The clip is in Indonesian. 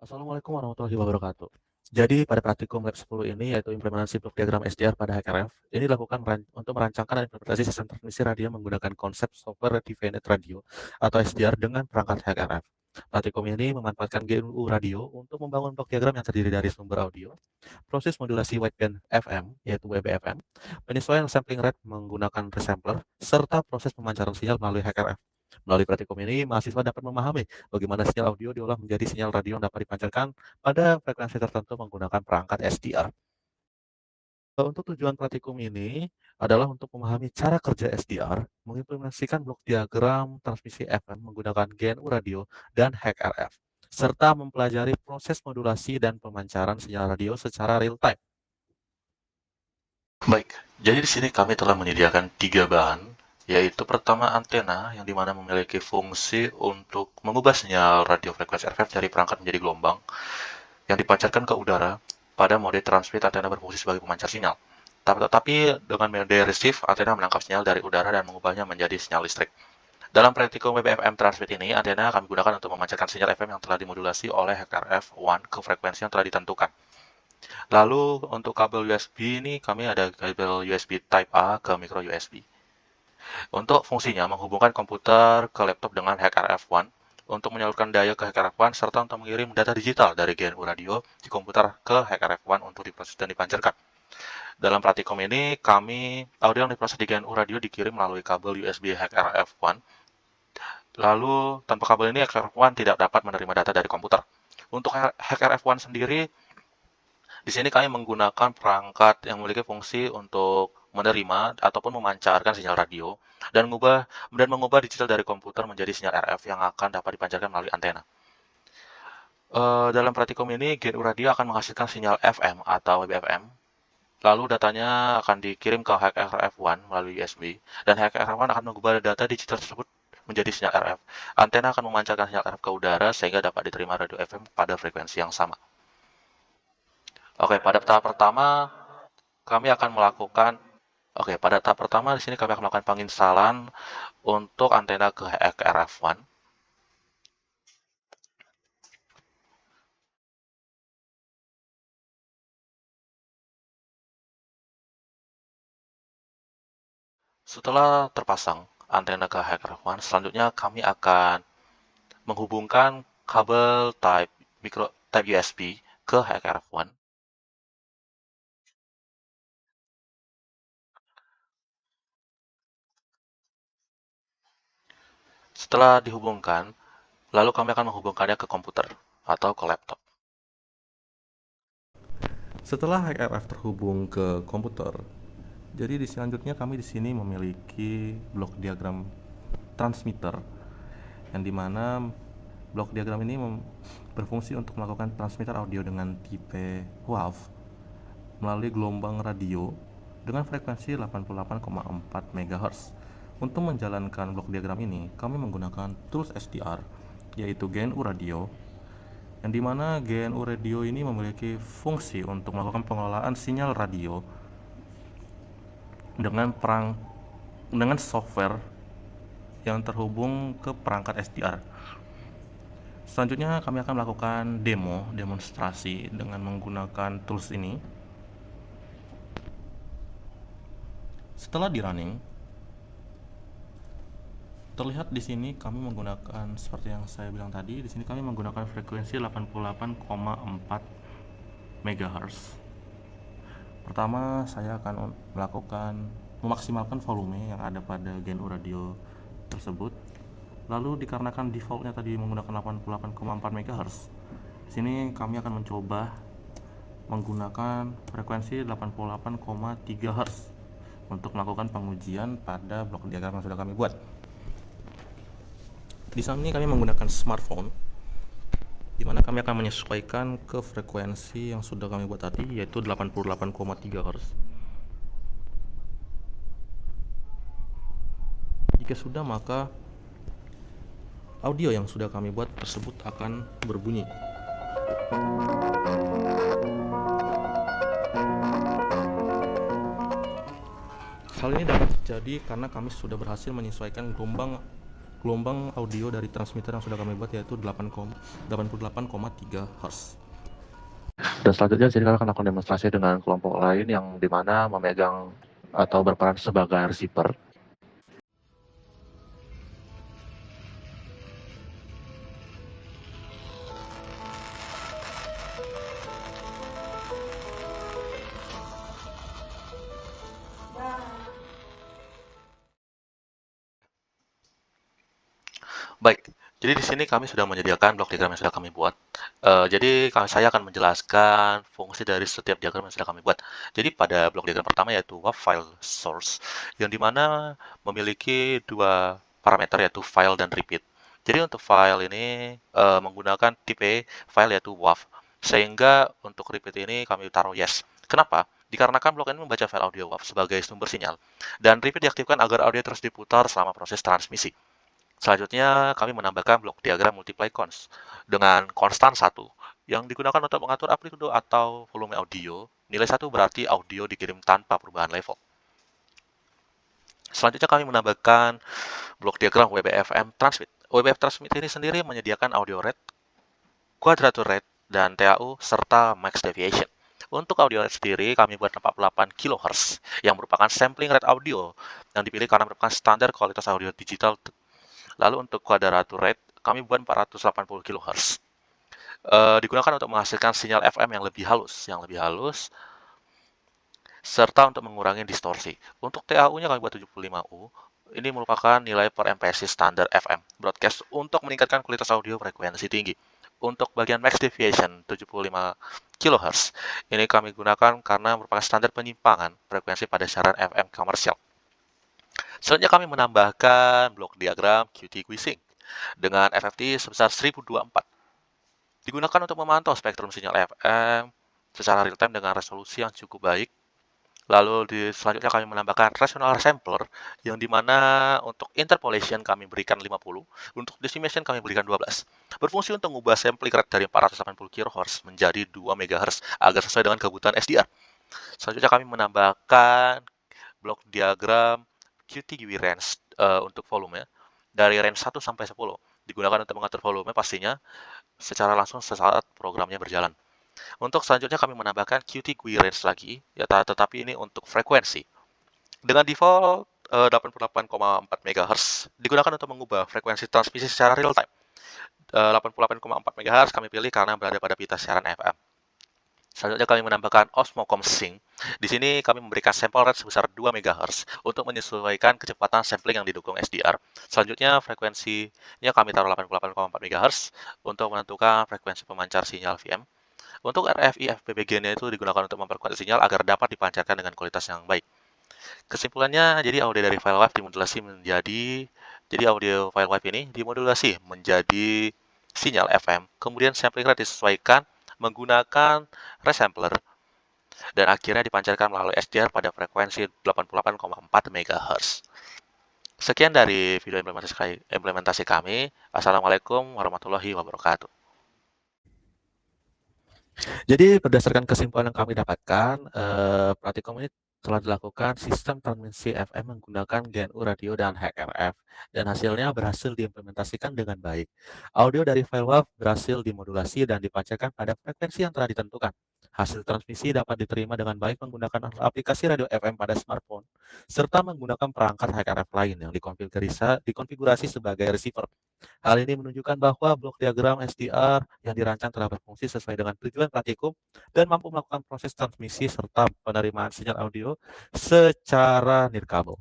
Assalamualaikum warahmatullahi wabarakatuh. Jadi pada praktikum Lab 10 ini yaitu implementasi blok diagram SDR pada HKRF, ini dilakukan untuk merancangkan dan implementasi sistem transmisi radio menggunakan konsep Software Defined Radio atau SDR dengan perangkat HKRF. Praktikum ini memanfaatkan GNU Radio untuk membangun blok diagram yang terdiri dari sumber audio, proses modulasi wideband FM yaitu WBFM, penyesuaian sampling rate menggunakan resampler, serta proses pemancaran sinyal melalui HKRF. Melalui praktikum ini, mahasiswa dapat memahami bagaimana sinyal audio diolah menjadi sinyal radio yang dapat dipancarkan pada frekuensi tertentu menggunakan perangkat SDR. Untuk tujuan praktikum ini adalah untuk memahami cara kerja SDR, mengimplementasikan blok diagram transmisi FM menggunakan GNU radio dan HEC-RF, serta mempelajari proses modulasi dan pemancaran sinyal radio secara real time. Baik, jadi di sini kami telah menyediakan 3 bahan, yaitu pertama antena yang dimana memiliki fungsi untuk mengubah sinyal radio frekuensi RF dari perangkat menjadi gelombang yang dipancarkan ke udara. Pada mode transmit, antena berfungsi sebagai pemancar sinyal. Tetapi dengan mode receive, antena menangkap sinyal dari udara dan mengubahnya menjadi sinyal listrik. Dalam praktikum WBFM transmit ini, antena kami gunakan untuk memancarkan sinyal FM yang telah dimodulasi oleh HKRF1 ke frekuensi yang telah ditentukan. Lalu untuk kabel USB ini kami ada kabel USB Type A ke micro USB. Untuk fungsinya menghubungkan komputer ke laptop dengan HKRF1 untuk menyalurkan daya ke HKRF1 serta untuk mengirim data digital dari GNU radio di komputer ke HKRF1 untuk diproses dan dipancarkan. Dalam praktikum ini, audio yang diproses di GNU radio dikirim melalui kabel USB HKRF1. Lalu, tanpa kabel ini, HKRF1 tidak dapat menerima data dari komputer. Untuk HKRF1 sendiri, di sini kami menggunakan perangkat yang memiliki fungsi untuk menerima ataupun memancarkan sinyal radio dan mengubah digital dari komputer menjadi sinyal RF yang akan dapat dipancarkan melalui antena. Dalam praktikum ini, GNU radio akan menghasilkan sinyal FM atau WBFM. Lalu datanya akan dikirim ke HKRF1 melalui USB, dan HKRF1 akan mengubah data digital tersebut menjadi sinyal RF. Antena akan memancarkan sinyal RF ke udara sehingga dapat diterima radio FM pada frekuensi yang sama. Oke, pada tahap pertama kami akan melakukan pada tahap pertama di sini kami akan melakukan penginstalan untuk antena ke HKRF1. Setelah terpasang antena ke HKRF1, selanjutnya kami akan menghubungkan kabel Type USB ke HKRF1. Setelah dihubungkan, lalu kami akan menghubungkannya ke komputer atau ke laptop. Setelah HRF terhubung ke komputer, jadi selanjutnya kami di sini memiliki blok diagram transmitter, yang dimana blok diagram ini berfungsi untuk melakukan transmitter audio dengan tipe WAV melalui gelombang radio dengan frekuensi 88,4 MHz. Untuk menjalankan blok diagram ini, kami menggunakan tools SDR, yaitu GNU Radio, yang dimana GNU Radio ini memiliki fungsi untuk melakukan pengelolaan sinyal radio dengan software yang terhubung ke perangkat SDR. Selanjutnya kami akan melakukan demonstrasi dengan menggunakan tools ini. Setelah di running, terlihat di sini kami menggunakan seperti yang saya bilang tadi, di sini kami menggunakan frekuensi 88,4 MHz. Pertama, saya akan memaksimalkan volume yang ada pada GNU radio tersebut. Lalu dikarenakan defaultnya tadi menggunakan 88,4 MHz, di sini kami akan mencoba menggunakan frekuensi 88,3 Hz untuk melakukan pengujian pada blok diagram yang sudah kami buat. Di sini kami menggunakan smartphone, di mana kami akan menyesuaikan ke frekuensi yang sudah kami buat tadi, yaitu 88,3 Hz. Jika sudah, maka audio yang sudah kami buat tersebut akan berbunyi. Hal ini dapat terjadi karena kami sudah berhasil menyesuaikan gelombang gelombang audio dari transmitter yang sudah kami buat yaitu 88,3 Hz. Dan selanjutnya jadi kami akan lakukan demonstrasi dengan kelompok lain yang dimana memegang atau berperan sebagai receiver. Baik, jadi di sini kami sudah menyediakan blok diagram yang sudah kami buat. Jadi saya akan menjelaskan fungsi dari setiap diagram yang sudah kami buat. Jadi pada blok diagram pertama yaitu WAV file source, yang dimana memiliki dua parameter yaitu file dan repeat. Jadi untuk file ini menggunakan tipe file yaitu WAV, sehingga untuk repeat ini kami taruh yes. Kenapa? Dikarenakan blok ini membaca file audio WAV sebagai sumber sinyal, dan repeat diaktifkan agar audio terus diputar selama proses transmisi. Selanjutnya, kami menambahkan blok diagram multiply cons dengan konstan 1 yang digunakan untuk mengatur amplitudo atau volume audio. Nilai 1 berarti audio dikirim tanpa perubahan level. Selanjutnya kami menambahkan blok diagram WBFM transmit. WBF transmit ini sendiri menyediakan audio rate, quadrature rate, dan TAU serta max deviation. Untuk audio rate sendiri, kami buat 48 kHz yang merupakan sampling rate audio yang dipilih karena merupakan standar kualitas audio digital. Lalu untuk quadrature rate, kami buat 480 kHz. Digunakan untuk menghasilkan sinyal FM yang lebih halus, serta untuk mengurangi distorsi. Untuk TAU-nya kami buat 75U. Ini merupakan nilai per MPSC standar FM broadcast untuk meningkatkan kualitas audio frekuensi tinggi. Untuk bagian max deviation 75 kHz, ini kami gunakan karena merupakan standar penyimpangan frekuensi pada siaran FM komersial. Selanjutnya kami menambahkan blok diagram QT Quizzing dengan FFT sebesar 1024. Digunakan untuk memantau spektrum sinyal FM secara real time dengan resolusi yang cukup baik. Lalu selanjutnya kami menambahkan rational sampler yang dimana untuk interpolation kami berikan 50, untuk decimation kami berikan 12. Berfungsi untuk mengubah sampling rate dari 480 kHz menjadi 2 MHz agar sesuai dengan kebutuhan SDR. Selanjutnya kami menambahkan blok diagram QTGW range untuk volume dari range 1 sampai 10. Digunakan untuk mengatur volume pastinya secara langsung sesaat programnya berjalan. Untuk selanjutnya kami menambahkan QTGW range lagi, ya, tetapi ini untuk frekuensi. Dengan default 88,4 MHz digunakan untuk mengubah frekuensi transmisi secara real time. 88,4 MHz kami pilih karena berada pada pita siaran FM. Selanjutnya kami menambahkan Osmocom Sync. Di sini kami memberikan sampel rate sebesar 2 MHz untuk menyesuaikan kecepatan sampling yang didukung SDR. Selanjutnya frekuensinya kami taruh 88,4 MHz untuk menentukan frekuensi pemancar sinyal VM. Untuk RFI FPBG-nya itu digunakan untuk memperkuat sinyal agar dapat dipancarkan dengan kualitas yang baik. Kesimpulannya, jadi audio dari file WAV dimodulasi audio file WAV ini dimodulasi menjadi sinyal FM. Kemudian sampling rate disesuaikan menggunakan resampler dan akhirnya dipancarkan melalui SDR pada frekuensi 88,4 MHz. Sekian dari video implementasi kami. Assalamualaikum warahmatullahi wabarakatuh. Jadi berdasarkan kesimpulan yang kami dapatkan, praktikum ini telah dilakukan sistem transmisi FM menggunakan GNU radio dan HRF, dan hasilnya berhasil diimplementasikan dengan baik. Audio dari file WAV berhasil dimodulasi dan dipancarkan pada frekuensi yang telah ditentukan. Hasil transmisi dapat diterima dengan baik menggunakan aplikasi radio FM pada smartphone, serta menggunakan perangkat HRF lain yang dikonfigurasi sebagai receiver. Hal ini menunjukkan bahwa blok diagram SDR yang dirancang telah berfungsi sesuai dengan tujuan praktikum dan mampu melakukan proses transmisi serta penerimaan sinyal audio secara nirkabel.